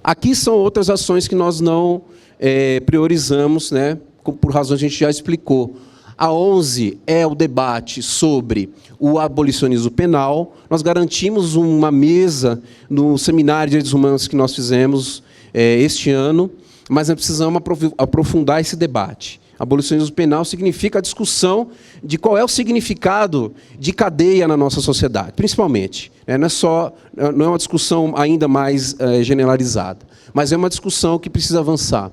Aqui são outras ações que nós não priorizamos, né, por razões que a gente já explicou. A 11 é o debate sobre o abolicionismo penal. Nós garantimos uma mesa no Seminário de Direitos Humanos que nós fizemos este ano, mas nós precisamos aprofundar esse debate. Abolicionismo penal significa a discussão de qual é o significado de cadeia na nossa sociedade, principalmente. Não é uma discussão ainda mais generalizada, mas é uma discussão que precisa avançar.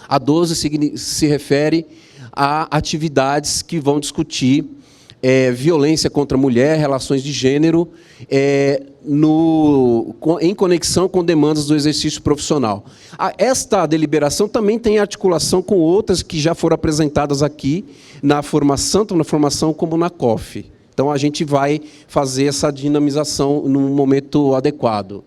A 12 se refere a atividades que vão discutir violência contra a mulher, relações de gênero, em conexão com demandas do exercício profissional. Esta deliberação também tem articulação com outras que já foram apresentadas aqui na formação, tanto na formação como na COF. Então, a gente vai fazer essa dinamização num momento adequado.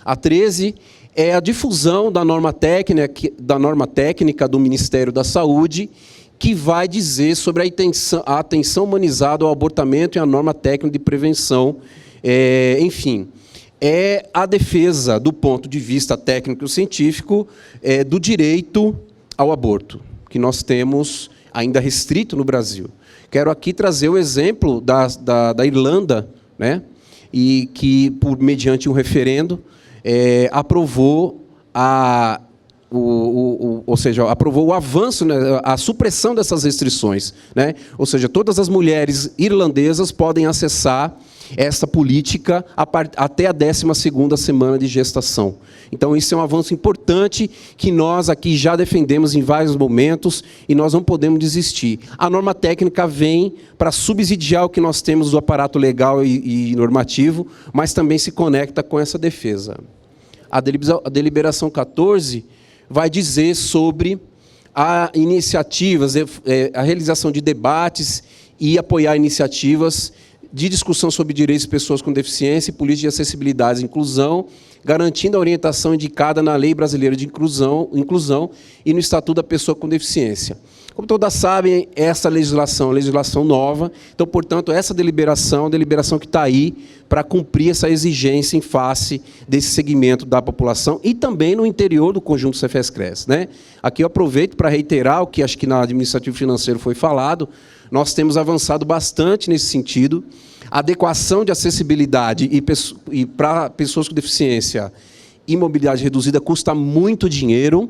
A 13 é a difusão da norma técnica do Ministério da Saúde, que vai dizer sobre a atenção humanizada ao abortamento e a norma técnica de prevenção. Enfim, é a defesa, do ponto de vista técnico-científico, do direito ao aborto, que nós temos ainda restrito no Brasil. Quero aqui trazer o exemplo da Irlanda, né, e que, mediante um referendo, aprovou ou seja, aprovou o avanço, né, a supressão dessas restrições, né? Ou seja, todas as mulheres irlandesas podem acessar essa política até a 12ª semana de gestação. Então, isso é um avanço importante que nós aqui já defendemos em vários momentos e nós não podemos desistir. A norma técnica vem para subsidiar o que nós temos do aparato legal e normativo, mas também se conecta com essa defesa. A deliberação 14 vai dizer sobre iniciativas, a realização de debates e apoiar iniciativas de discussão sobre direitos de pessoas com deficiência e política de acessibilidade e inclusão, garantindo a orientação indicada na Lei Brasileira de Inclusão e no Estatuto da Pessoa com Deficiência. Como todas sabem, essa legislação é uma legislação nova, então, portanto, essa deliberação é uma deliberação que está aí para cumprir essa exigência em face desse segmento da população e também no interior do conjunto Cefes-Cres, né? Aqui eu aproveito para reiterar o que acho que na administrativo financeiro foi falado. Nós temos avançado bastante nesse sentido. A adequação de acessibilidade e para pessoas com deficiência e mobilidade reduzida custa muito dinheiro.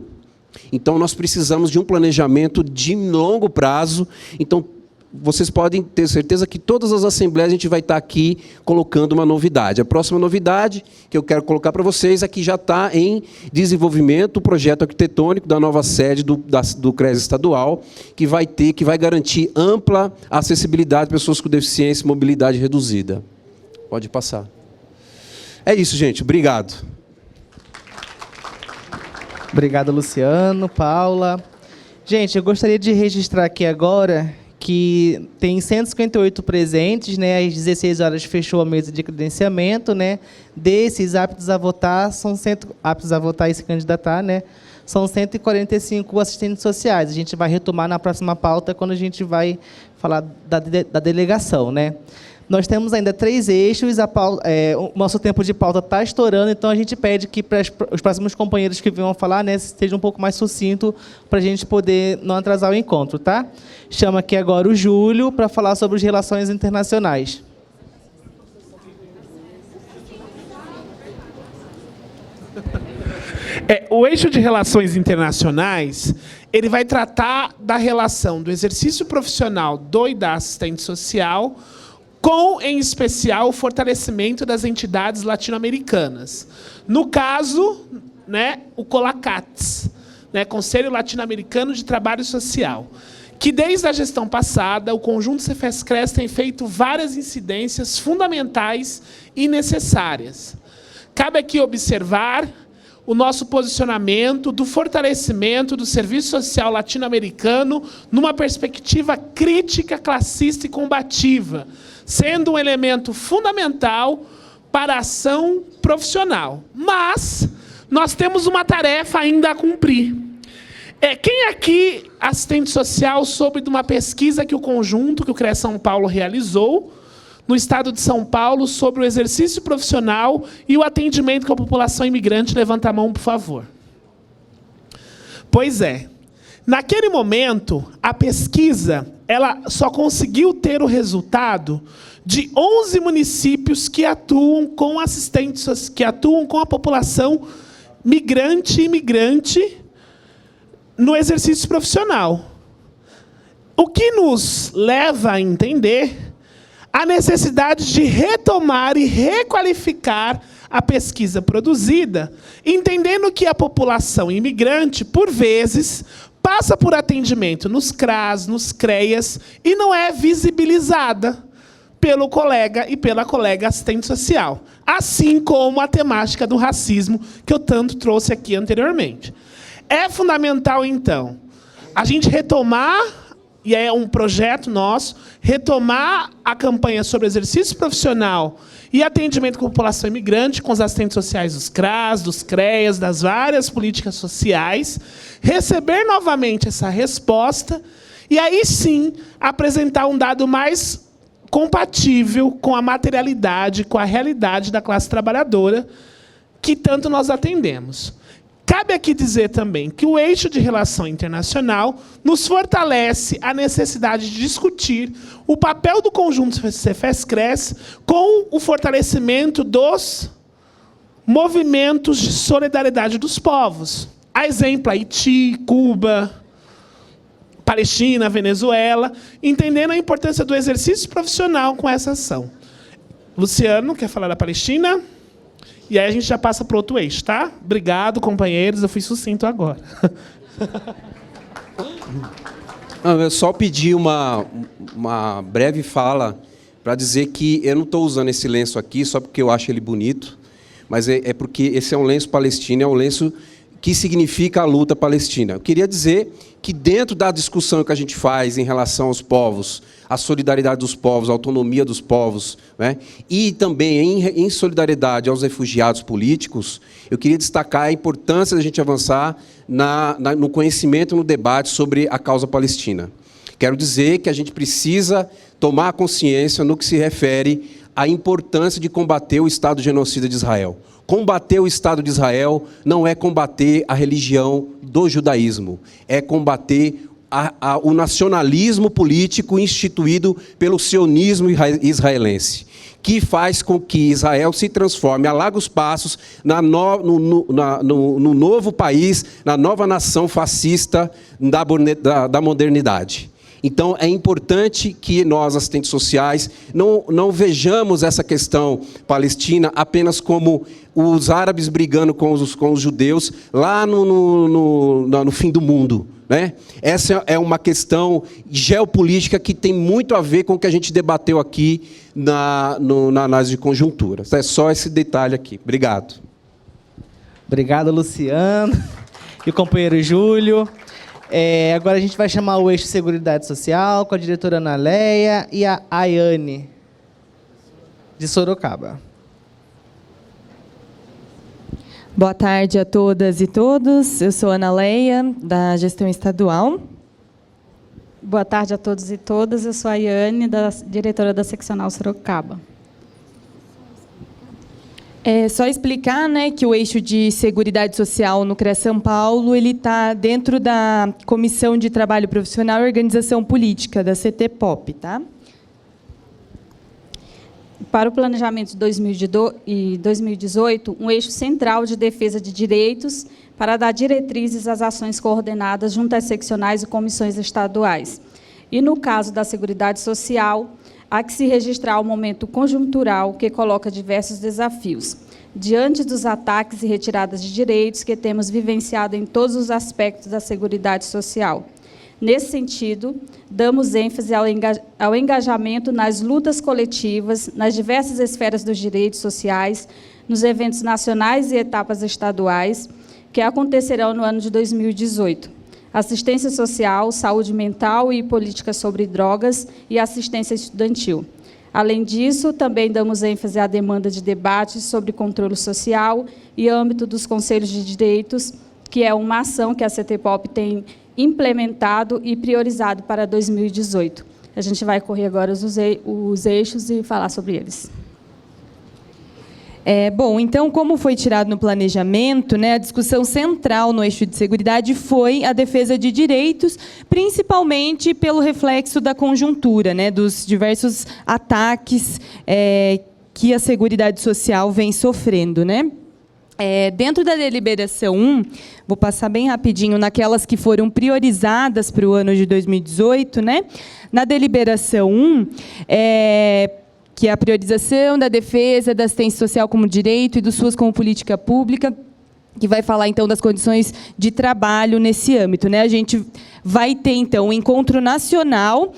Então, nós precisamos de um planejamento de longo prazo. Então, vocês podem ter certeza que todas as assembleias a gente vai estar aqui colocando uma novidade. A próxima novidade que eu quero colocar para vocês é que já está em desenvolvimento o projeto arquitetônico da nova sede do CRES estadual, que vai garantir ampla acessibilidade de pessoas com deficiência e mobilidade reduzida. Pode passar. É isso, gente. Obrigado. Obrigado, Luciano, Paula. Gente, eu gostaria de registrar aqui agora que tem 158 presentes, né? Às 16 horas fechou a mesa de credenciamento, né? Desses aptos a votar, aptos a votar e se candidatar, né? São 145 assistentes sociais. A gente vai retomar na próxima pauta quando a gente vai falar da delegação, né? Nós temos ainda 3 eixos, o nosso tempo de pauta está estourando, então a gente pede que para os próximos companheiros que venham falar, né, seja um pouco mais sucinto para a gente poder não atrasar o encontro, tá? Chamo aqui agora o Júlio para falar sobre as relações internacionais. O eixo de relações internacionais, ele vai tratar da relação do exercício profissional do e da assistente social com, em especial, o fortalecimento das entidades latino-americanas. No caso, né, o COLACATS, né, Conselho Latino-Americano de Trabalho Social, que, desde a gestão passada, o conjunto Cefes-Cres tem feito várias incidências fundamentais e necessárias. Cabe aqui observar o nosso posicionamento do fortalecimento do serviço social latino-americano numa perspectiva crítica, classista e combativa, sendo um elemento fundamental para a ação profissional. Mas nós temos uma tarefa ainda a cumprir. Quem aqui, assistente social, soube de uma pesquisa que o conjunto, que o CRES São Paulo realizou, no estado de São Paulo sobre o exercício profissional e o atendimento com a população imigrante? Levanta a mão, por favor. Pois é. Naquele momento, a pesquisa ela só conseguiu ter o resultado de 11 municípios que atuam com assistentes, que atuam com a população migrante e imigrante no exercício profissional. O que nos leva a entender a necessidade de retomar e requalificar a pesquisa produzida, entendendo que a população imigrante, por vezes, passa por atendimento nos CRAS, nos CREAS, e não é visibilizada pelo colega e pela colega assistente social. Assim como a temática do racismo, que eu tanto trouxe aqui anteriormente. É fundamental, então, a gente retomar, e é um projeto nosso, retomar a campanha sobre exercício profissional e atendimento com a população imigrante, com os assistentes sociais dos CRAS, dos CREAS, das várias políticas sociais, receber novamente essa resposta e aí sim apresentar um dado mais compatível com a materialidade, com a realidade da classe trabalhadora que tanto nós atendemos. Cabe aqui dizer também que o eixo de relação internacional nos fortalece a necessidade de discutir o papel do conjunto Cefes-Cres com o fortalecimento dos movimentos de solidariedade dos povos. A exemplo, Haiti, Cuba, Palestina, Venezuela, entendendo a importância do exercício profissional com essa ação. Luciano, quer falar da Palestina? E aí a gente já passa para outro eixo, tá? Obrigado, companheiros. Eu fui sucinto agora. Eu só pedi uma breve fala para dizer que eu não estou usando esse lenço aqui só porque eu acho ele bonito, mas é porque esse é um lenço palestino, é um lenço que significa a luta palestina. Eu queria dizer que dentro da discussão que a gente faz em relação aos povos, a solidariedade dos povos, a autonomia dos povos, né, e também em solidariedade aos refugiados políticos, eu queria destacar a importância da gente avançar no conhecimento, no debate sobre a causa palestina. Quero dizer que a gente precisa tomar consciência no que se refere à importância de combater o Estado genocida de Israel. Combater o Estado de Israel não é combater a religião do judaísmo, é combater o nacionalismo político instituído pelo sionismo israelense, que faz com que Israel se transforme a largos passos no novo país, na nova nação fascista da modernidade. Então, é importante que nós, assistentes sociais, não vejamos essa questão palestina apenas como os árabes brigando com os judeus lá no fim do mundo, né? Essa é uma questão geopolítica que tem muito a ver com o que a gente debateu aqui na análise de conjuntura. É só esse detalhe aqui. Obrigado. Obrigado, Luciano. E o companheiro Júlio. Agora a gente vai chamar o eixo de Seguridade Social com a diretora Ana Leia e a Ayane, de Sorocaba. Boa tarde a todas e todos. Eu sou Ana Leia, da Gestão Estadual. Boa tarde a todos e todas. Eu sou a Ayane, diretora da Seccional Sorocaba. É só explicar, né, que o eixo de Seguridade Social no CREA São Paulo ele está dentro da Comissão de Trabalho Profissional e Organização Política, da CTPOP. Tá? Para o planejamento de 2018, um eixo central de defesa de direitos para dar diretrizes às ações coordenadas junto às seccionais e comissões estaduais. E, no caso da Seguridade Social, há que se registrar o momento conjuntural que coloca diversos desafios, diante dos ataques e retiradas de direitos que temos vivenciado em todos os aspectos da Seguridade Social. Nesse sentido, damos ênfase ao engajamento nas lutas coletivas, nas diversas esferas dos direitos sociais, nos eventos nacionais e etapas estaduais, que acontecerão no ano de 2018. Assistência social, saúde mental e política sobre drogas e assistência estudantil. Além disso, também damos ênfase à demanda de debates sobre controle social e âmbito dos conselhos de direitos, que é uma ação que a CTPOP tem implementado e priorizado para 2018. A gente vai correr agora os eixos e falar sobre eles. Bom, então, como foi tirado no planejamento, né, a discussão central no eixo de seguridade foi a defesa de direitos, principalmente pelo reflexo da conjuntura, né, dos diversos ataques que a Seguridade Social vem sofrendo, né? Dentro da deliberação 1, vou passar bem rapidinho naquelas que foram priorizadas para o ano de 2018, né? Na deliberação 1, que é a priorização da defesa da assistência social como direito e do SUS como política pública, que vai falar, então, das condições de trabalho nesse âmbito, né? A gente vai ter, então, um encontro nacional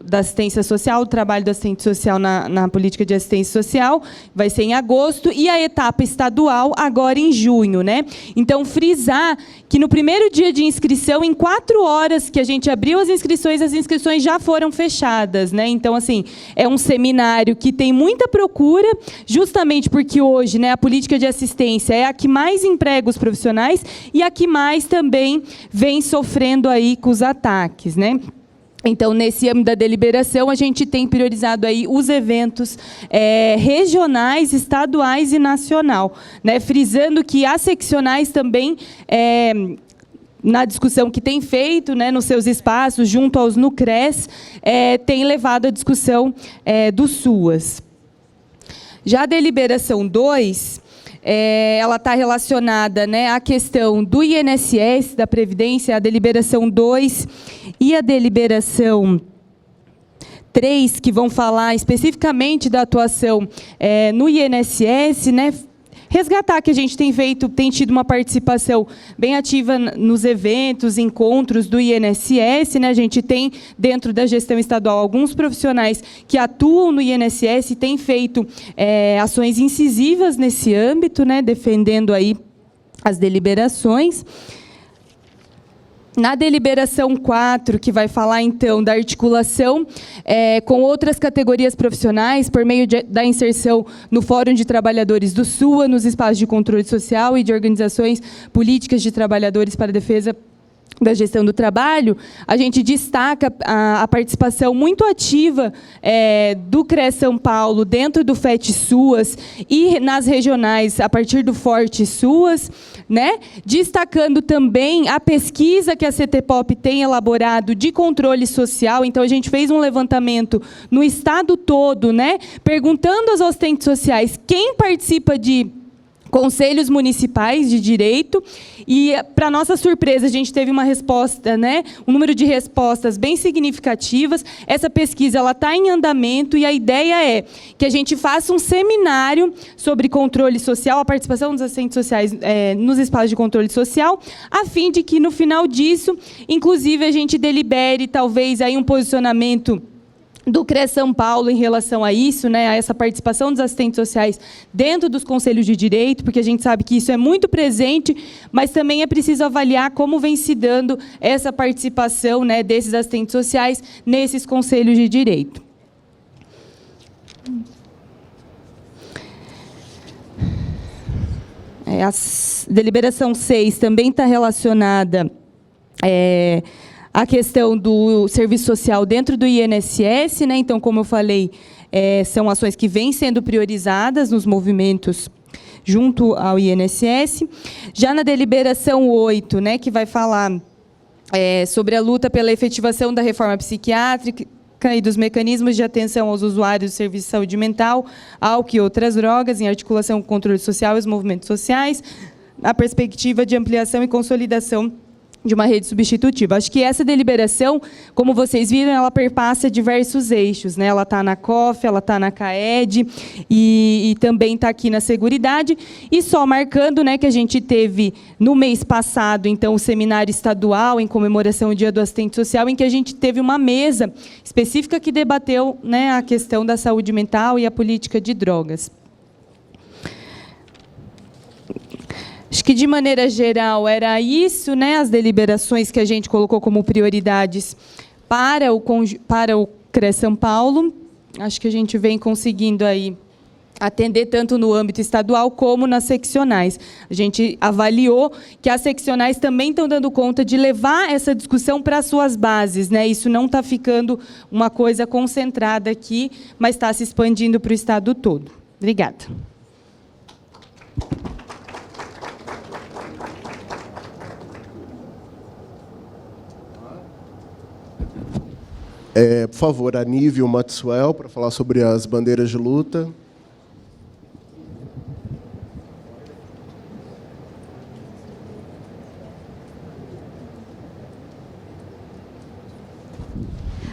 da assistência social, do trabalho do assistente social na política de assistência social, vai ser em agosto, e a etapa estadual agora em junho, né? Então, frisar que no primeiro dia de inscrição, em 4 horas que a gente abriu as inscrições já foram fechadas, né? Então, assim, é um seminário que tem muita procura, justamente porque hoje, né, a política de assistência é a que mais emprega os profissionais e a que mais também vem sofrendo aí com os ataques, né? Então, nesse âmbito da deliberação, a gente tem priorizado aí os eventos regionais, estaduais e nacional, né? Frisando que as seccionais também, na discussão que tem feito, né, nos seus espaços, junto aos NUCRES, tem levado a discussão do SUAS. Já a deliberação 2... ela está relacionada, né, à questão do INSS, da Previdência, a deliberação 2 e a deliberação 3, que vão falar especificamente da atuação no INSS, né, resgatar que a gente tem tido uma participação bem ativa nos eventos, encontros do INSS, né? A gente tem, dentro da gestão estadual, alguns profissionais que atuam no INSS e têm feito ações incisivas nesse âmbito, né? Defendendo aí as deliberações. Na deliberação 4, que vai falar, então, da articulação com outras categorias profissionais, por meio da inserção no Fórum de Trabalhadores do SUA, nos espaços de controle social e de organizações políticas de trabalhadores para a defesa da gestão do trabalho, a gente destaca a participação muito ativa do CRES São Paulo dentro do FET-SUAS e nas regionais a partir do Forte-SUAS, né? Destacando também a pesquisa que a CETEPOP tem elaborado de controle social. Então, a gente fez um levantamento no estado todo, né? Perguntando aos assistentes sociais quem participa de conselhos municipais de direito, e, para nossa surpresa, a gente teve uma resposta, né, um número de respostas bem significativas. Essa pesquisa está em andamento e a ideia é que a gente faça um seminário sobre controle social, a participação dos assistentes sociais nos espaços de controle social, a fim de que, no final disso, inclusive, a gente delibere, talvez, aí um posicionamento do CRES São Paulo em relação a isso, né, a essa participação dos assistentes sociais dentro dos conselhos de direito, porque a gente sabe que isso é muito presente, mas também é preciso avaliar como vem se dando essa participação, né, desses assistentes sociais nesses conselhos de direito. A deliberação 6 também está relacionada a questão do serviço social dentro do INSS, né? Então, como eu falei, são ações que vêm sendo priorizadas nos movimentos junto ao INSS. Já na deliberação 8, né, que vai falar sobre a luta pela efetivação da reforma psiquiátrica e dos mecanismos de atenção aos usuários do serviço de saúde mental, álcool e outras drogas, em articulação com o controle social e os movimentos sociais, a perspectiva de ampliação e consolidação de uma rede substitutiva. Acho que essa deliberação, como vocês viram, ela perpassa diversos eixos, né? Ela está na COF, ela está na CAED e também está aqui na Seguridade. E só marcando, né, que a gente teve no mês passado, então, o seminário estadual em comemoração ao Dia do Assistente Social, em que a gente teve uma mesa específica que debateu, né, a questão da saúde mental e a política de drogas. Acho que, de maneira geral, era isso, né, as deliberações que a gente colocou como prioridades para o CRES São Paulo. Acho que a gente vem conseguindo aí atender tanto no âmbito estadual como nas seccionais. A gente avaliou que as seccionais também estão dando conta de levar essa discussão para as suas bases, né? Isso não está ficando uma coisa concentrada aqui, mas está se expandindo para o estado todo. Obrigada. Por favor, Anísio Maxwell, para falar sobre as bandeiras de luta.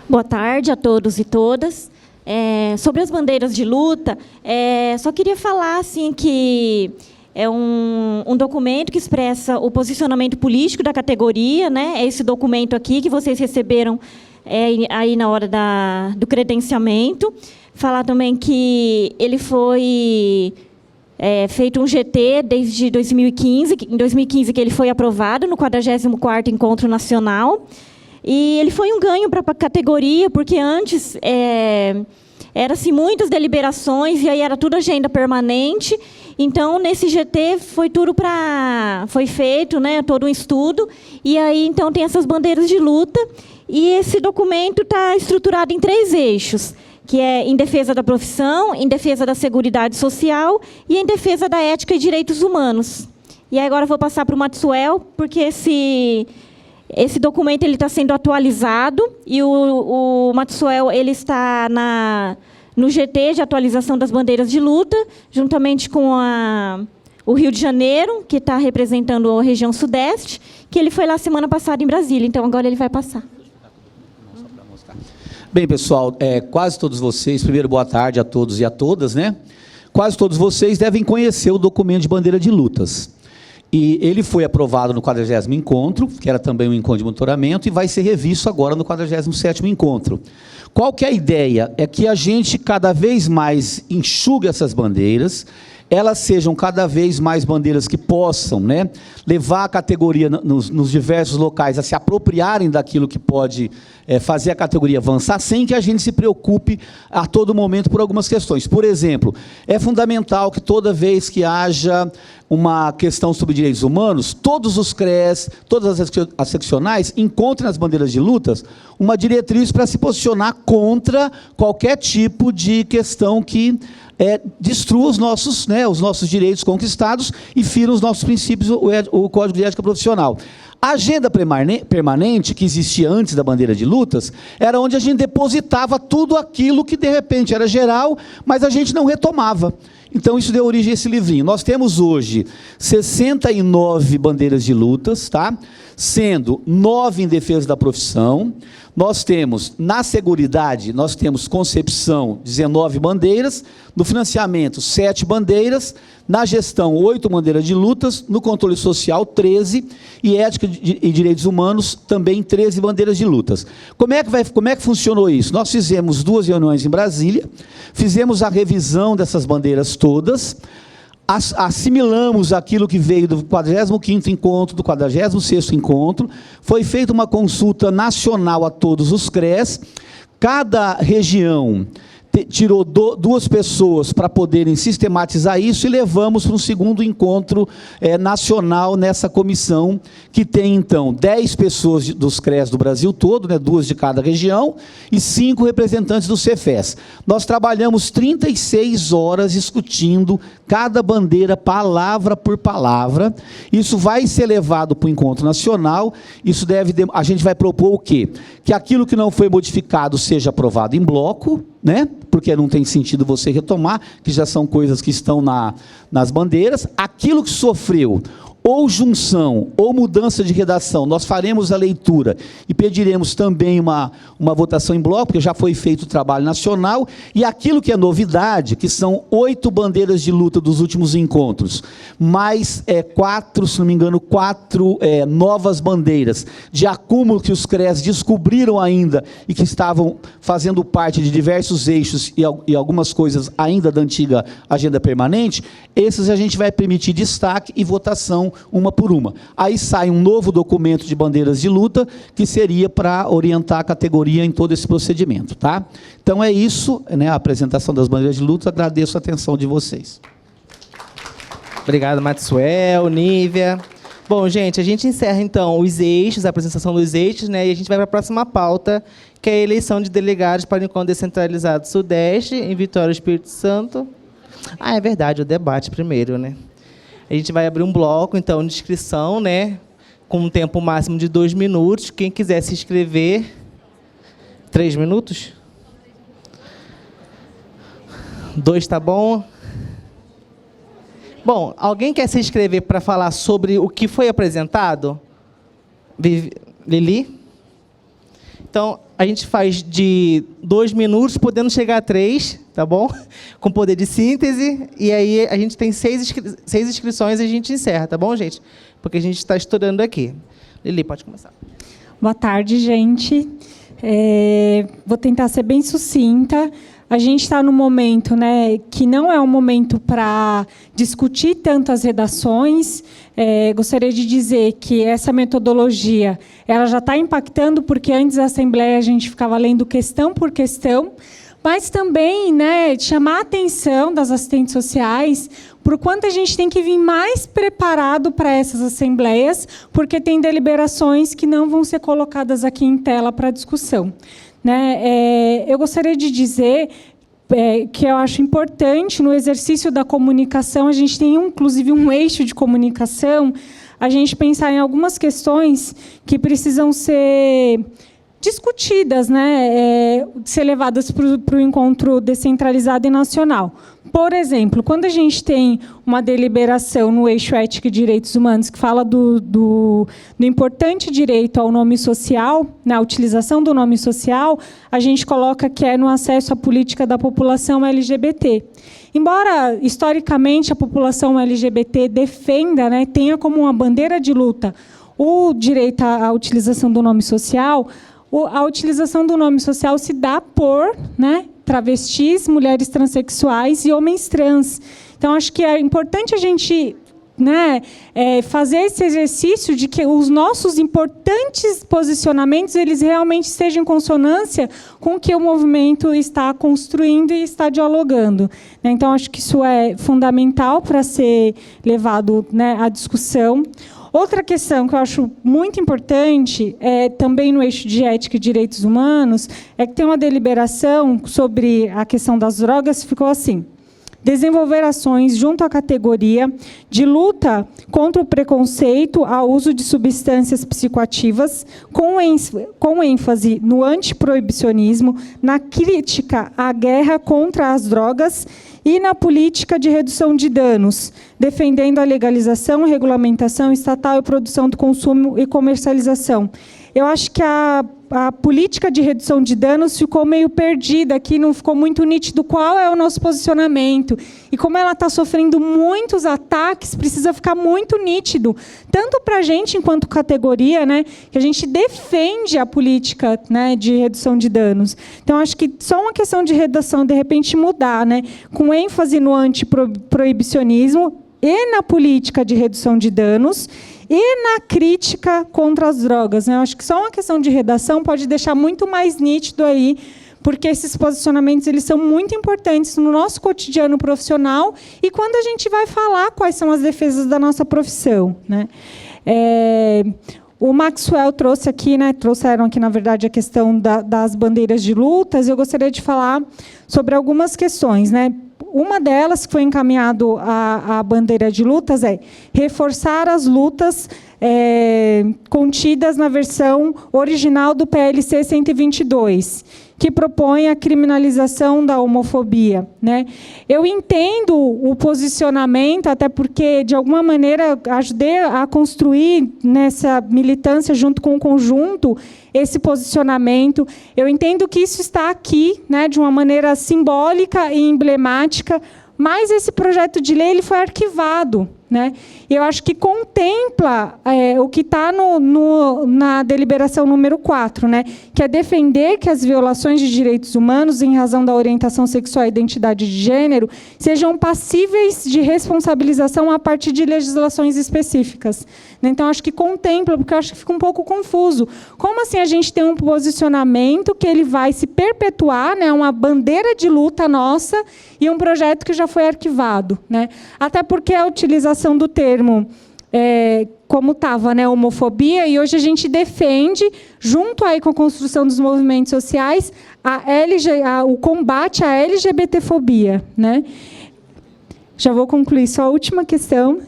Boa tarde a todos e todas. Sobre as bandeiras de luta, só queria falar assim, que é um documento que expressa o posicionamento político da categoria, né? É esse documento aqui que vocês receberam aí na hora do credenciamento. Falar também que ele foi feito um GT desde 2015, em 2015 que ele foi aprovado no 44º Encontro Nacional. E ele foi um ganho para a categoria, porque antes era-se muitas deliberações, e aí era tudo agenda permanente. Então, nesse GT, foi feito, né, todo um estudo, e aí, então, tem essas bandeiras de luta, e esse documento está estruturado em 3 eixos, que é em defesa da profissão, em defesa da seguridade social e em defesa da ética e direitos humanos. E aí, agora eu vou passar para o Maxwell, porque esse documento está sendo atualizado, e o Maxwell ele está no GT de atualização das bandeiras de luta, juntamente com o Rio de Janeiro, que está representando a região Sudeste, que ele foi lá semana passada em Brasília, então agora ele vai passar. Bem, pessoal, quase todos vocês, primeiro, boa tarde a todos e a todas, né? Quase todos vocês devem conhecer o documento de bandeira de lutas. E ele foi aprovado no 40º encontro, que era também um encontro de monitoramento, e vai ser revisto agora no 47º encontro. Qual que é a ideia? É que a gente cada vez mais enxugue essas bandeiras, elas sejam cada vez mais bandeiras que possam, né, levar a categoria nos diversos locais a se apropriarem daquilo que pode fazer a categoria avançar, sem que a gente se preocupe a todo momento por algumas questões. Por exemplo, é fundamental que toda vez que haja uma questão sobre direitos humanos, todos os CREs, todas as seccionais, encontrem nas bandeiras de lutas uma diretriz para se posicionar contra qualquer tipo de questão que destrua os nossos direitos conquistados e fira os nossos princípios, o Código de Ética Profissional. A agenda permanente, que existia antes da bandeira de lutas, era onde a gente depositava tudo aquilo que, de repente, era geral, mas a gente não retomava. Então, isso deu origem a esse livrinho. Nós temos hoje 69 bandeiras de lutas, tá? Sendo 9 em defesa da profissão. Nós temos, na seguridade, nós temos concepção, 19 bandeiras, no financiamento, 7 bandeiras, na gestão, 8 bandeiras de lutas, no controle social, 13, e ética e direitos humanos, também 13 bandeiras de lutas. Como é que funcionou isso? Nós fizemos 2 reuniões em Brasília, fizemos a revisão dessas bandeiras todas, assimilamos aquilo que veio do 45º encontro, do 46º encontro, foi feita uma consulta nacional a todos os CREs, cada região tirou 2 pessoas para poderem sistematizar isso e levamos para um 2º encontro nacional nessa comissão, que tem, então, 10 pessoas dos CREs do Brasil todo, né, 2 de cada região, e 5 representantes do Cefes. Nós trabalhamos 36 horas discutindo cada bandeira, palavra por palavra. Isso vai ser levado para o encontro nacional. A gente vai propor o quê? Que aquilo que não foi modificado seja aprovado em bloco, né? Porque não tem sentido você retomar, que já são coisas que estão nas bandeiras. Aquilo que sofreu ou junção ou mudança de redação, nós faremos a leitura e pediremos também uma votação em bloco, porque já foi feito o trabalho nacional, e aquilo que é novidade, que são 8 bandeiras de luta dos últimos encontros, mais 4, se não me engano, 4 novas bandeiras de acúmulo que os CREs descobriram ainda e que estavam fazendo parte de diversos eixos e algumas coisas ainda da antiga agenda permanente, esses a gente vai permitir destaque e votação aprovação uma por uma. Aí sai um novo documento de bandeiras de luta, que seria para orientar a categoria em todo esse procedimento. Tá? Então é isso, né, a apresentação das bandeiras de luta. Agradeço a atenção de vocês. Obrigado, Maxwell, Nívia. Bom, gente, a gente encerra, então, os eixos, a apresentação dos eixos, né, e a gente vai para a próxima pauta, que é a eleição de delegados para o Encontro Descentralizado Sudeste, em Vitória, Espírito Santo. Ah, é verdade, o debate primeiro, né? A gente vai abrir um bloco, então, de inscrição, né, com um tempo máximo de 2 minutos. Quem quiser se inscrever... 3 minutos? 2 tá bom? Bom, alguém quer se inscrever para falar sobre o que foi apresentado? Lili? Então, a gente faz de 2 minutos, podendo chegar a 3, tá bom? Com poder de síntese. E aí a gente tem 6 inscrições e a gente encerra, tá bom, gente? Porque a gente está estourando aqui. Lili, pode começar. Boa tarde, gente. Vou tentar ser bem sucinta. A gente está num momento, né, que não é um momento para discutir tanto as redações. Gostaria de dizer que essa metodologia ela já está impactando, porque antes da Assembleia a gente ficava lendo questão por questão, mas também, né, chamar a atenção das assistentes sociais por quanto a gente tem que vir mais preparado para essas assembleias, porque tem deliberações que não vão ser colocadas aqui em tela para discussão. Né? Eu gostaria de dizer que eu acho importante, no exercício da comunicação, a gente tem, inclusive, um eixo de comunicação, a gente pensar em algumas questões que precisam ser discutidas, né, ser levadas para o encontro descentralizado e nacional. Por exemplo, quando a gente tem uma deliberação no eixo ética e direitos humanos que fala do importante direito ao nome social, na utilização do nome social, a gente coloca que é no acesso à política da população LGBT. Embora, historicamente, a população LGBT defenda, né, tenha como uma bandeira de luta o direito à utilização do nome social, a utilização do nome social se dá por, né, travestis, mulheres transexuais e homens trans. Então, acho que é importante a gente, né, fazer esse exercício de que os nossos importantes posicionamentos eles realmente estejam em consonância com o que o movimento está construindo e está dialogando. Então, acho que isso é fundamental para ser levado, né, à discussão. Outra questão que eu acho muito importante, também no eixo de ética e direitos humanos, é que tem uma deliberação sobre a questão das drogas, ficou assim: desenvolver ações junto à categoria de luta contra o preconceito ao uso de substâncias psicoativas, com ênfase no antiproibicionismo, na crítica à guerra contra as drogas e na política de redução de danos, defendendo a legalização, regulamentação estatal e produção do consumo e comercialização. Eu acho que a política de redução de danos ficou meio perdida aqui, não ficou muito nítido qual é o nosso posicionamento. E como ela está sofrendo muitos ataques, precisa ficar muito nítido, tanto para a gente, enquanto categoria, né, que a gente defende a política, né, de redução de danos. Então, acho que só uma questão de redação, de repente, mudar, né, com ênfase no antiproibicionismo e na política de redução de danos, e na crítica contra as drogas. Né? Eu acho que só uma questão de redação pode deixar muito mais nítido aí, porque esses posicionamentos eles são muito importantes no nosso cotidiano profissional e quando a gente vai falar quais são as defesas da nossa profissão. Né? O Maxwell trouxe aqui, né, trouxeram aqui, na verdade, a questão das bandeiras de lutas. Eu gostaria de falar sobre algumas questões, né? Uma delas, que foi encaminhado à bandeira de lutas, é reforçar as lutas contidas na versão original do PLC 122, que propõe a criminalização da homofobia. Né? Eu entendo o posicionamento, até porque, de alguma maneira, ajudei a construir nessa militância, junto com o conjunto, esse posicionamento. Eu entendo que isso está aqui, né, de uma maneira simbólica e emblemática, mas esse projeto de lei ele foi arquivado. né? E eu acho que contempla o que está na deliberação número 4, né? Que é defender que as violações de direitos humanos em razão da orientação sexual e identidade de gênero sejam passíveis de responsabilização a partir de legislações específicas. Então, acho que contempla, porque eu acho que fica um pouco confuso. Como assim a gente tem um posicionamento que ele vai se perpetuar, né? Uma bandeira de luta nossa e um projeto que já foi arquivado, né? Até porque a utilização do termo, como estava, né, homofobia, e hoje a gente defende, junto aí com a construção dos movimentos sociais, o combate à LGBTfobia, né? Já vou concluir, só a última questão.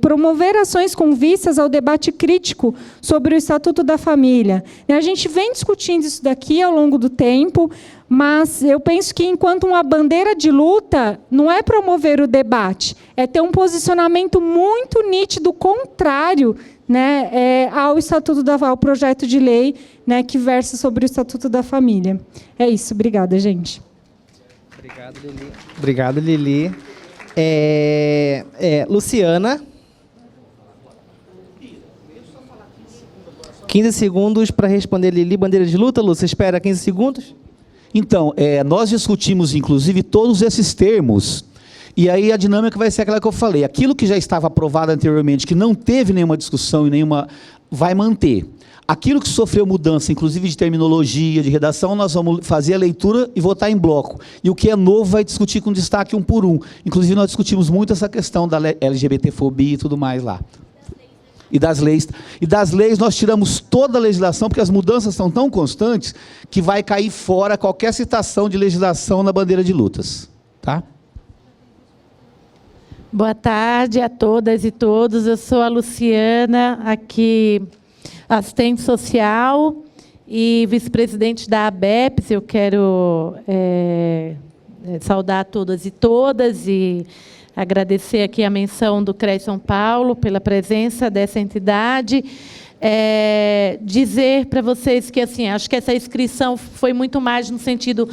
Promover ações com vistas ao debate crítico sobre o Estatuto da Família. A gente vem discutindo isso daqui ao longo do tempo, mas eu penso que, enquanto uma bandeira de luta, não é promover o debate, é ter um posicionamento muito nítido, contrário, né, ao projeto de lei, né, que versa sobre o Estatuto da Família. É isso, obrigada, gente. Obrigado, Lili. Obrigado, Lili. Luciana. 15 segundos para responder, Lili. Bandeira de luta, Lu, você espera 15 segundos? Então, nós discutimos, inclusive, todos esses termos. E aí a dinâmica vai ser aquela que eu falei. Aquilo que já estava aprovado anteriormente, que não teve nenhuma discussão e nenhuma... vai manter. Aquilo que sofreu mudança, inclusive de terminologia, de redação, nós vamos fazer a leitura e votar em bloco. E o que é novo vai discutir com destaque um por um. Inclusive, nós discutimos muito essa questão da LGBTfobia e tudo mais lá. E das leis. E das leis nós tiramos toda a legislação, porque as mudanças são tão constantes que vai cair fora qualquer citação de legislação na bandeira de lutas. Tá? Boa tarde a todas e todos. Eu sou a Luciana, aqui assistente social e vice-presidente da ABEPS. Eu quero saudar todas e todas e agradecer aqui a menção do CRES São Paulo pela presença dessa entidade. Dizer para vocês que, assim, acho que essa inscrição foi muito mais no sentido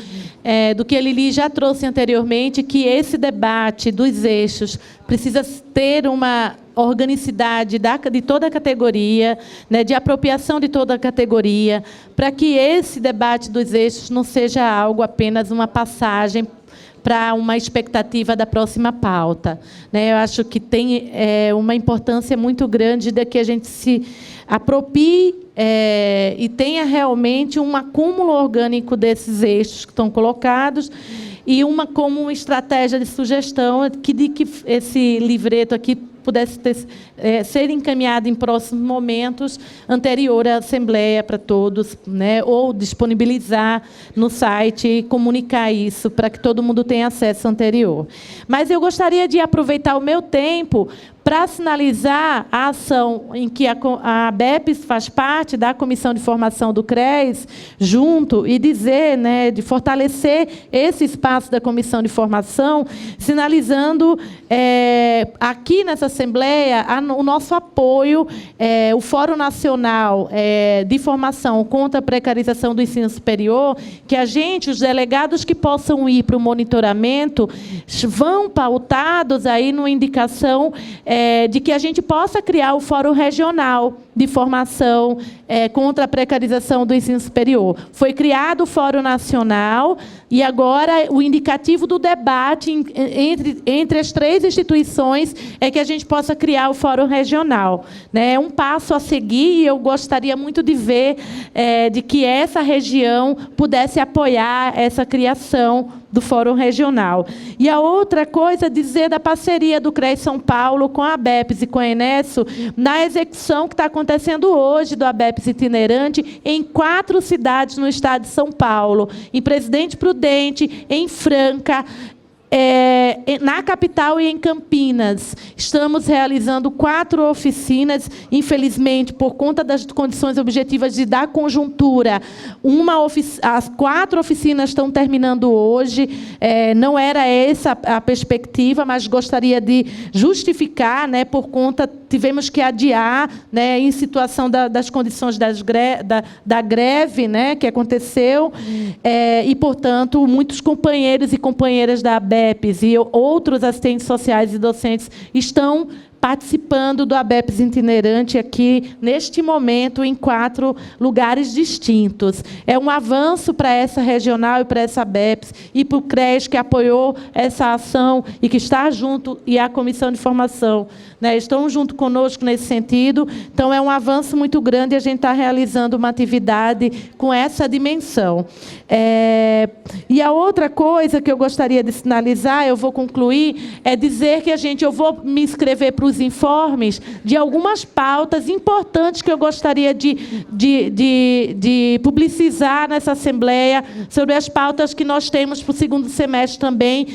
do que a Lili já trouxe anteriormente, que esse debate dos eixos precisa ter uma organicidade de toda a categoria, né, de apropriação de toda a categoria, para que esse debate dos eixos não seja algo apenas uma passagem para uma expectativa da próxima pauta, né? Eu acho que tem uma importância muito grande de que a gente se aproprie e tenha realmente um acúmulo orgânico desses eixos que estão colocados e como uma estratégia de sugestão de que esse livreto aqui pudesse ser encaminhado em próximos momentos, anterior à Assembleia para todos, né? Ou disponibilizar no site e comunicar isso para que todo mundo tenha acesso anterior. Mas eu gostaria de aproveitar o meu tempo para sinalizar a ação em que a ABEPS faz parte da Comissão de Formação do CRES, junto, e dizer, né, de fortalecer esse espaço da Comissão de Formação, sinalizando aqui nessa Assembleia o nosso apoio, o Fórum Nacional de Formação contra a Precarização do Ensino Superior, que os delegados que possam ir para o monitoramento, vão pautados aí numa indicação de que a gente possa criar o Fórum Regional de Formação contra a Precarização do Ensino Superior. Foi criado o Fórum Nacional e agora o indicativo do debate entre as três instituições é que a gente possa criar o Fórum Regional. É um passo a seguir e eu gostaria muito de ver de que essa região pudesse apoiar essa criação do Fórum Regional. E a outra coisa, dizer da parceria do CRES São Paulo com a ABEPS e com a Enesso, na execução que está acontecendo hoje do ABEPS itinerante em 4 cidades no estado de São Paulo, em Presidente Prudente, em Franca, na capital e em Campinas. Estamos realizando 4 oficinas, infelizmente, por conta das condições objetivas da conjuntura. As 4 oficinas estão terminando hoje. Não era essa a perspectiva, mas gostaria de justificar, né, por conta, tivemos que adiar, né, em situação das condições da greve, né, que aconteceu, e, portanto, muitos companheiros e companheiras da ABEPS e outros assistentes sociais e docentes estão participando do ABEPS itinerante aqui, neste momento, em 4 lugares distintos. É um avanço para essa regional e para essa ABEPS, e para o CRES, que apoiou essa ação e que está junto, e a Comissão de Formação, né, estão junto conosco nesse sentido. Então, é um avanço muito grande, e a gente está realizando uma atividade com essa dimensão. E a outra coisa que eu gostaria de sinalizar, eu vou concluir, é dizer que eu vou me inscrever para os informes de algumas pautas importantes que eu gostaria de publicizar nessa Assembleia, sobre as pautas que nós temos para o segundo semestre também,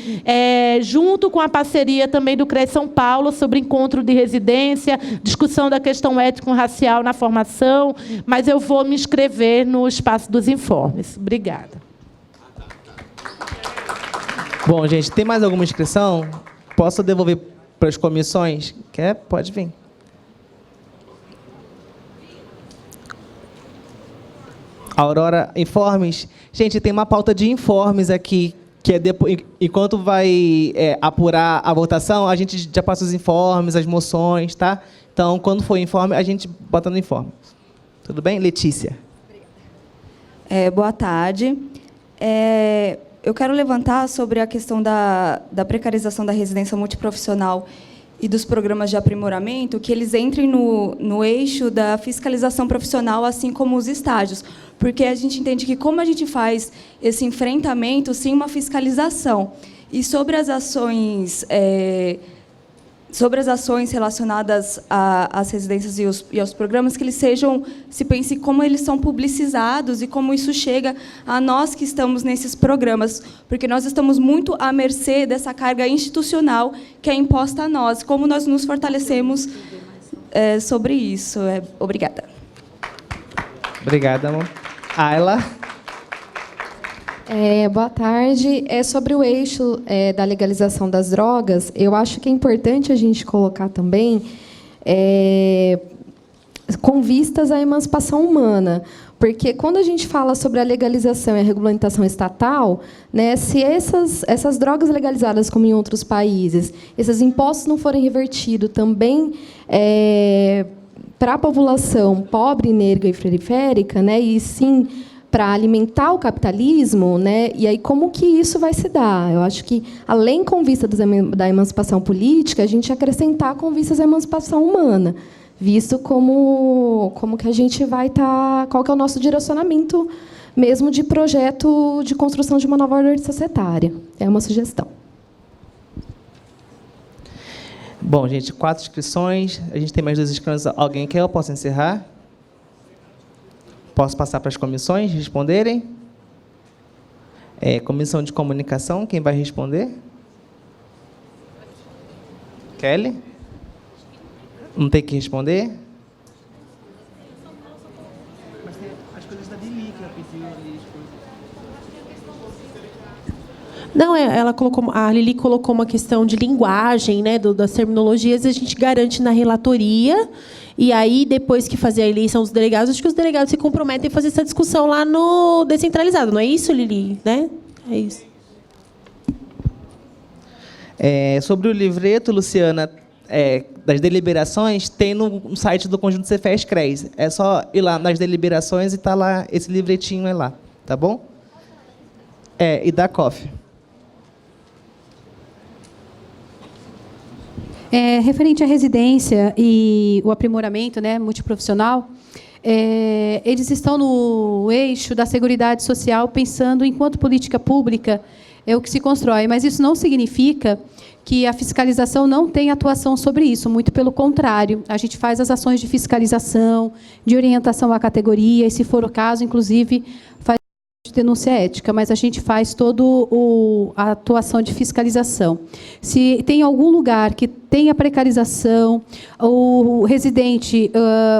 junto com a parceria também do CRES São Paulo, sobre encontro de residência, discussão da questão étnico-racial na formação, mas eu vou me inscrever no espaço dos informes. Obrigada. Bom, gente, tem mais alguma inscrição? Posso devolver para as comissões? Quer? Pode vir. Aurora, informes. Gente, tem uma pauta de informes aqui, que é depois, enquanto vai apurar a votação, a gente já passa os informes, as moções, tá? Então, quando for informe, a gente bota no informe. Tudo bem? Letícia. Boa tarde. Eu quero levantar sobre a questão da precarização da residência multiprofissional e dos programas de aprimoramento, que eles entrem no eixo da fiscalização profissional, assim como os estágios, porque a gente entende que, como a gente faz esse enfrentamento, sim, uma fiscalização. E sobre as ações relacionadas às residências e aos programas, que eles se pense como eles são publicizados e como isso chega a nós que estamos nesses programas, porque nós estamos muito à mercê dessa carga institucional que é imposta a nós, como nós nos fortalecemos sobre isso. Obrigada. Obrigada, amor. Ayla. Boa tarde. Sobre o eixo da legalização das drogas, eu acho que é importante a gente colocar também com vistas à emancipação humana, porque quando a gente fala sobre a legalização e a regulamentação estatal, né, se essas drogas legalizadas, como em outros países, esses impostos não forem revertidos também para a população pobre, negra e periférica, né, e sim para alimentar o capitalismo, né? E aí como que isso vai se dar? Eu acho que, além com vista da emancipação política, a gente acrescentar com vistas à emancipação humana, visto como que a gente vai estar, qual que é o nosso direcionamento mesmo de projeto de construção de uma nova ordem societária. É uma sugestão. Bom, gente, 4 inscrições. A gente tem mais 2 inscrições. Alguém quer? Eu posso encerrar? Posso passar para as comissões responderem? Comissão de comunicação, quem vai responder? Kelly? Não tem que responder? As coisas da Lili, que ela pediu ali. Não, a Lili colocou uma questão de linguagem, né, das terminologias, a gente garante na relatoria, e aí, depois que fazer a eleição dos delegados, acho que os delegados se comprometem a fazer essa discussão lá no descentralizado, não é isso, Lili? Né? É isso. Sobre o livreto, Luciana, das deliberações, tem no site do Conjunto Cefes-CRES. É só ir lá nas deliberações e está lá, esse livretinho é lá, tá bom? E da COF. Referente à residência e o aprimoramento, né, multiprofissional, eles estão no eixo da Seguridade Social, pensando enquanto política pública é o que se constrói. Mas isso não significa que a fiscalização não tem atuação sobre isso, muito pelo contrário. A gente faz as ações de fiscalização, de orientação à categoria, e, se for o caso, inclusive, faz de denúncia ética, mas a gente faz toda a atuação de fiscalização. Se tem algum lugar que tenha precarização, o residente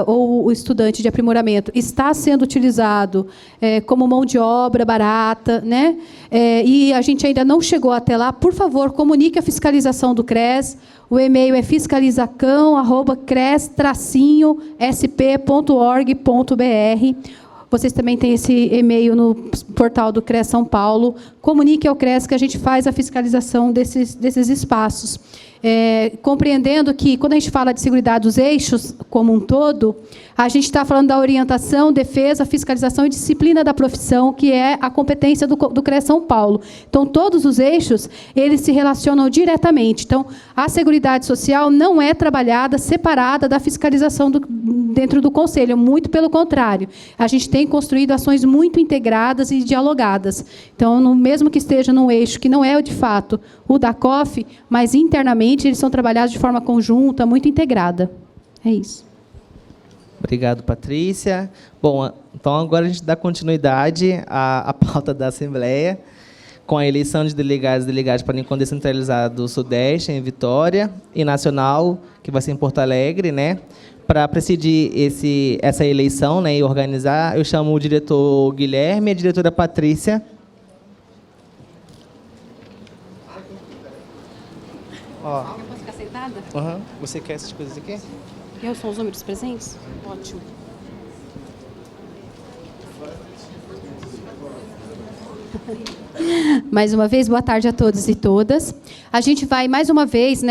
ou o estudante de aprimoramento está sendo utilizado como mão de obra barata, né? E a gente ainda não chegou até lá, por favor, comunique a fiscalização do CRES. O e-mail é fiscalizacão@cres-sp.org.br. Vocês também têm esse e-mail no portal do CRES São Paulo. Comunique ao CRES que a gente faz a fiscalização desses espaços. compreendendo que, quando a gente fala de seguridade dos eixos como um todo, a gente está falando da orientação, defesa, fiscalização e disciplina da profissão, que é a competência do CREA São Paulo. Então, todos os eixos, eles se relacionam diretamente. Então, a Seguridade Social não é trabalhada separada da fiscalização dentro do Conselho, muito pelo contrário. A gente tem construído ações muito integradas e dialogadas. Então, mesmo que esteja num eixo que não é, de fato, o da COF, mas internamente eles são trabalhados de forma conjunta, muito integrada. É isso. Obrigado, Patrícia. Bom, então agora a gente dá continuidade à pauta da Assembleia, com a eleição de delegados e delegadas para o Encontro Descentralizado do Sudeste, em Vitória, e nacional, que vai ser em Porto Alegre, né? Para presidir essa eleição, né, e organizar, eu chamo o diretor Guilherme e a diretora Patrícia. Ó. Eu posso ficar sentada? Uhum. Você quer essas coisas aqui? São os números presentes? Ótimo. Mais uma vez, boa tarde a todos e todas. A gente vai, mais uma vez,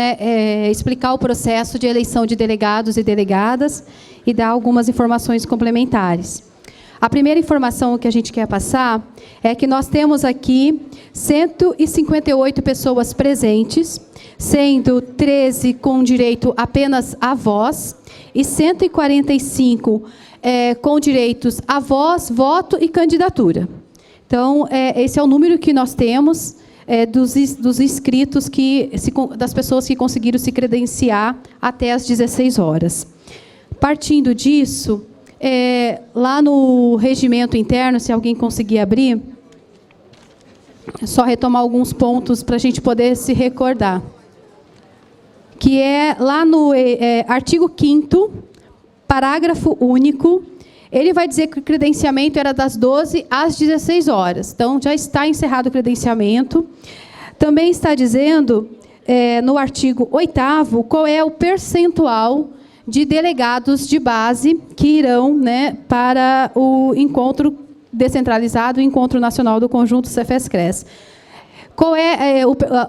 explicar o processo de eleição de delegados e delegadas e dar algumas informações complementares. A primeira informação que a gente quer passar é que nós temos aqui 158 pessoas presentes, sendo 13 com direito apenas à voz e 145 com direitos a voz, voto e candidatura. Então, esse é o número que nós temos dos inscritos, das pessoas que conseguiram se credenciar até às 16 horas. Partindo disso, lá no regimento interno, se alguém conseguir abrir, só retomar alguns pontos para a gente poder se recordar. Que é lá no artigo 5º, parágrafo único, ele vai dizer que o credenciamento era das 12 às 16 horas. Então, já está encerrado o credenciamento. Também está dizendo, no artigo 8º, qual é o percentual de delegados de base que irão, né, para o encontro descentralizado, o Encontro Nacional do Conjunto Cefes-Cres.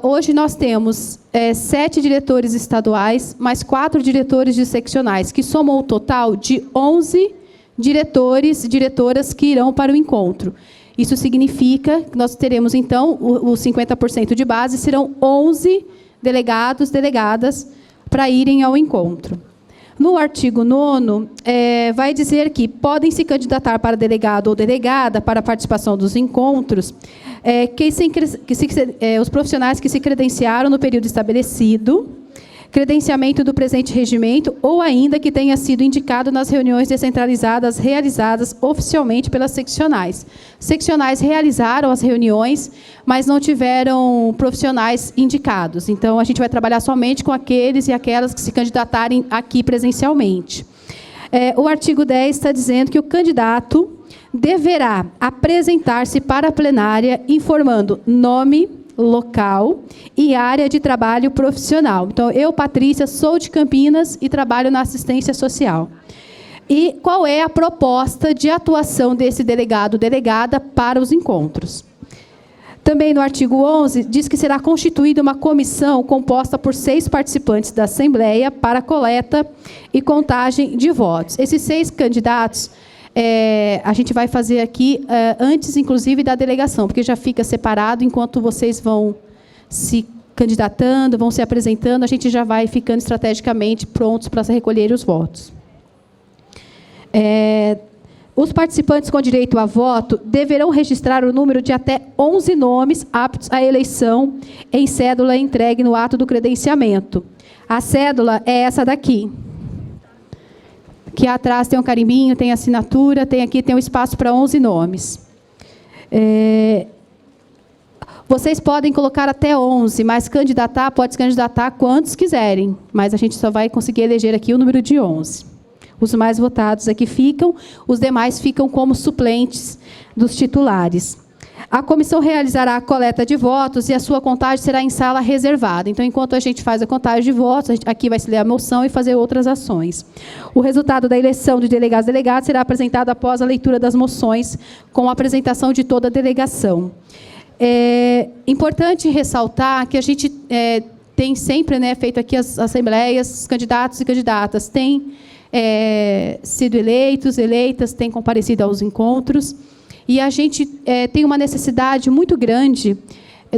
Hoje nós temos 7 diretores estaduais, mais 4 diretores de seccionais, que somam o total de 11 diretores e diretoras que irão para o encontro. Isso significa que nós teremos, então, os 50% de base, serão 11 delegados, delegadas, para irem ao encontro. No artigo 9º, vai dizer que podem se candidatar para delegado ou delegada para a participação dos encontros os profissionais que se credenciaram no período estabelecido, credenciamento do presente regimento ou ainda que tenha sido indicado nas reuniões descentralizadas realizadas oficialmente pelas seccionais. Seccionais realizaram as reuniões, mas não tiveram profissionais indicados. Então, a gente vai trabalhar somente com aqueles e aquelas que se candidatarem aqui presencialmente. O artigo 10 está dizendo que o candidato deverá apresentar-se para a plenária informando nome, local e área de trabalho profissional. Então, eu, Patrícia, sou de Campinas e trabalho na assistência social. E qual é a proposta de atuação desse delegado ou delegada para os encontros? Também no artigo 11, diz que será constituída uma comissão composta por 6 participantes da Assembleia para coleta e contagem de votos. Esses 6 candidatos, a gente vai fazer aqui antes, inclusive, da delegação, porque já fica separado, enquanto vocês vão se candidatando, vão se apresentando, a gente já vai ficando estrategicamente prontos para recolher os votos. Os participantes com direito a voto deverão registrar o número de até 11 nomes aptos à eleição em cédula entregue no ato do credenciamento. A cédula é essa daqui, que atrás tem um carimbinho, tem assinatura, tem um espaço para 11 nomes. Vocês podem colocar até 11, mas pode se candidatar quantos quiserem, mas a gente só vai conseguir eleger aqui o número de 11. Os mais votados aqui ficam, os demais ficam como suplentes dos titulares. A comissão realizará a coleta de votos e a sua contagem será em sala reservada. Então, enquanto a gente faz a contagem de votos, aqui vai se ler a moção e fazer outras ações. O resultado da eleição de delegados e delegadas será apresentado após a leitura das moções, com a apresentação de toda a delegação. É importante ressaltar que a gente tem sempre, né, feito aqui as assembleias, os candidatos e candidatas têm sido eleitas, têm comparecido aos encontros. E a gente tem uma necessidade muito grande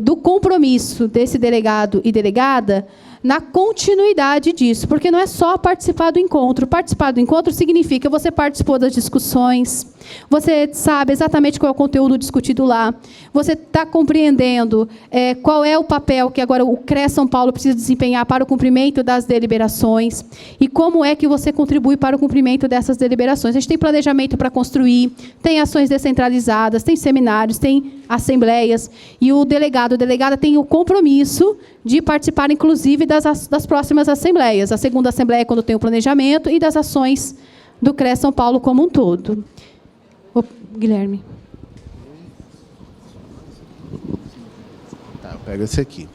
do compromisso desse delegado e delegada na continuidade disso, porque não é só participar do encontro. Participar do encontro significa você participou das discussões, você sabe exatamente qual é o conteúdo discutido lá, você está compreendendo qual é o papel que agora o CREA São Paulo precisa desempenhar para o cumprimento das deliberações e como é que você contribui para o cumprimento dessas deliberações. A gente tem planejamento para construir, tem ações descentralizadas, tem seminários, tem assembleias, e o delegado, a delegada tem o compromisso de participar, inclusive, das próximas assembleias. A segunda assembleia é quando tem o planejamento e das ações do CREA São Paulo como um todo. Guilherme. Tá, pega esse aqui.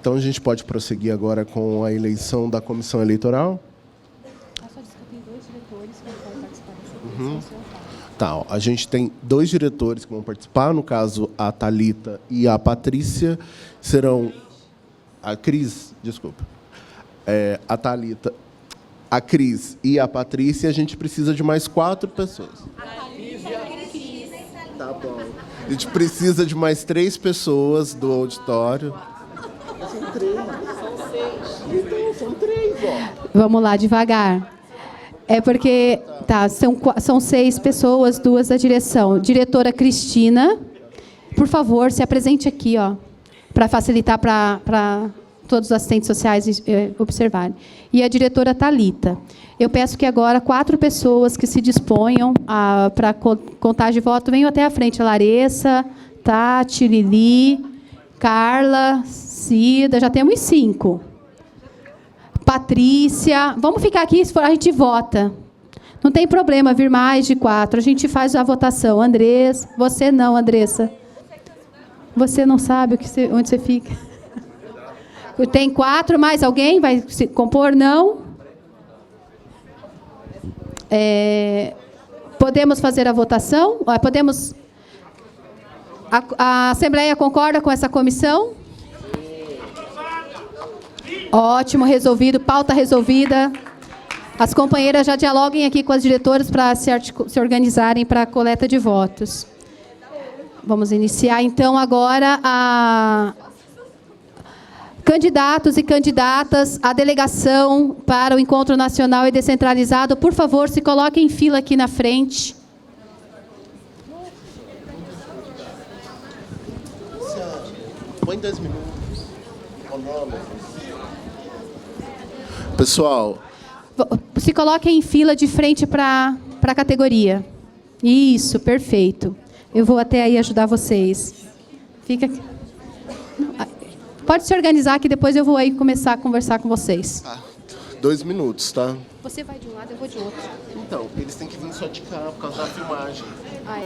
Então, a gente pode prosseguir agora com a eleição da comissão eleitoral? Só disse que eu tenho 2 diretores que podem participar dessa eleição. Tá, ó, a gente tem 2 diretores que vão participar, no caso, a Thalita e a Patrícia. Serão... A Cris, desculpa. A Thalita, a Cris e a Patrícia, a gente precisa de mais 4 pessoas. Tá bom. A gente precisa de mais 3 pessoas do auditório. São 3. São 6. Então, são 3, ó. Vamos lá, devagar. É porque são 6 pessoas, 2 da direção. Diretora Cristina, por favor, se apresente aqui, ó, para facilitar para todos os assistentes sociais observarem. E a diretora Thalita. Eu peço que agora 4 pessoas que se disponham para contagem de voto venham até a frente. Larissa, Tati, Lili, Carla, Cida, já temos 5. Patrícia, vamos ficar aqui, se for a gente vota. Não tem problema vir mais de 4, a gente faz a votação. Andressa, você não, Andressa. Você não sabe onde você fica. Tem 4, mais alguém vai se compor? Não? Podemos fazer a votação? Podemos... A Assembleia concorda com essa comissão? Ótimo, resolvido, pauta resolvida. As companheiras já dialoguem aqui com as diretoras para se organizarem para a coleta de votos. Vamos iniciar, então, agora a... Candidatos e candidatas à delegação para o Encontro Nacional e Descentralizado, por favor, se coloquem em fila aqui na frente. Põe 2 minutos. Pessoal... Se coloquem em fila de frente para a categoria. Isso, perfeito. Eu vou até aí ajudar vocês. Fica aqui. Pode se organizar que depois eu vou aí começar a conversar com vocês. 2 minutos, tá? Você vai de um lado, eu vou de outro. Então, eles têm que vir só de cá por causa da filmagem. Ah, é?